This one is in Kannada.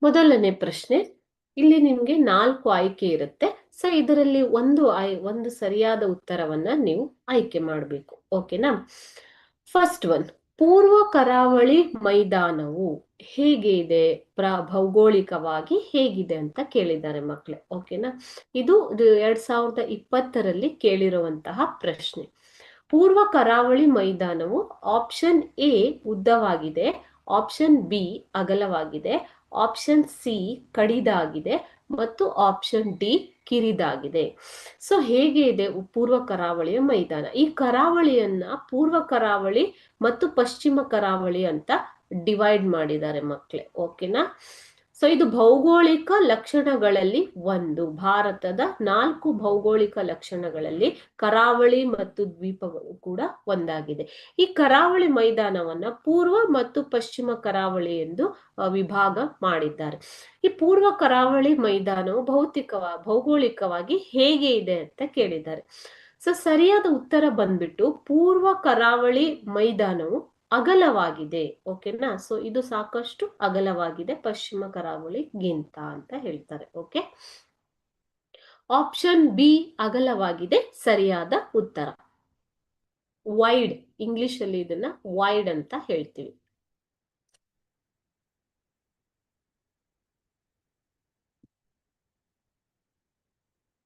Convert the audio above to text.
ಮೊದಲನೇ ಪ್ರಶ್ನೆ, ಇಲ್ಲಿ ನಿಮ್ಗೆ 4 ಆಯ್ಕೆ ಇರುತ್ತೆ. ಸೊ ಇದರಲ್ಲಿ ಒಂದು ಸರಿಯಾದ ಉತ್ತರವನ್ನ ನೀವು ಆಯ್ಕೆ ಮಾಡಬೇಕು. ಓಕೆನಾ? ಫಸ್ಟ್ ಒನ್, ಪೂರ್ವ ಕರಾವಳಿ ಮೈದಾನವು ಹೇಗೆ ಇದೆ, ಭೌಗೋಳಿಕವಾಗಿ ಹೇಗಿದೆ ಅಂತ ಕೇಳಿದ್ದಾರೆ ಮಕ್ಕಳೇ. ಓಕೆನಾ? ಇದು 2020ರಲ್ಲಿ ಕೇಳಿರುವಂತಹ ಪ್ರಶ್ನೆ. ಪೂರ್ವ ಕರಾವಳಿ ಮೈದಾನವು ಆಪ್ಷನ್ ಎ ಉದ್ದವಾಗಿದೆ, ಆಪ್ಷನ್ ಬಿ ಅಗಲವಾಗಿದೆ, ಆಪ್ಷನ್ ಸಿ ಕಡಿದಾಗಿದೆ ಮತ್ತು ಆಪ್ಷನ್ ಡಿ ಕಿರಿದಾಗಿದೆ. ಸೊ ಹೇಗೆ ಇದೆ ಪೂರ್ವ ಕರಾವಳಿಯ ಮೈದಾನ? ಈ ಕರಾವಳಿಯನ್ನ ಪೂರ್ವ ಕರಾವಳಿ ಮತ್ತು ಪಶ್ಚಿಮ ಕರಾವಳಿ ಅಂತ ಡಿವೈಡ್ ಮಾಡಿದ್ದಾರೆ ಮಕ್ಕಳೇ. ಓಕೆನಾ? ಸೊ ಇದು ಭೌಗೋಳಿಕ ಲಕ್ಷಣಗಳಲ್ಲಿ ಒಂದು. ಭಾರತದ 4 ಭೌಗೋಳಿಕ ಲಕ್ಷಣಗಳಲ್ಲಿ ಕರಾವಳಿ ಮತ್ತು ದ್ವೀಪಗಳು ಕೂಡ ಒಂದಾಗಿದೆ. ಈ ಕರಾವಳಿ ಮೈದಾನವನ್ನ ಪೂರ್ವ ಮತ್ತು ಪಶ್ಚಿಮ ಕರಾವಳಿ ಎಂದು ವಿಭಾಗ ಮಾಡಿದ್ದಾರೆ. ಈ ಪೂರ್ವ ಕರಾವಳಿ ಮೈದಾನವು ಭೌಗೋಳಿಕವಾಗಿ ಹೇಗೆ ಇದೆ ಅಂತ ಕೇಳಿದ್ದಾರೆ. ಸೊ ಸರಿಯಾದ ಉತ್ತರ ಬಂದ್ಬಿಟ್ಟು ಪೂರ್ವ ಕರಾವಳಿ ಮೈದಾನವು ಅಗಲವಾಗಿದೆ. ಓಕೆನಾ? ಸೊ ಇದು ಸಾಕಷ್ಟು ಅಗಲವಾಗಿದೆ ಪಶ್ಚಿಮ ಕರಾವಳಿಗಿಂತ ಅಂತ ಹೇಳ್ತಾರೆ. ಓಕೆ, ಆಪ್ಷನ್ ಬಿ ಅಗಲವಾಗಿದೆ ಸರಿಯಾದ ಉತ್ತರ. ವೈಡ್, ಇಂಗ್ಲಿಷ್ ಅಲ್ಲಿ ಇದನ್ನ ವೈಡ್ ಅಂತ ಹೇಳ್ತೀವಿ.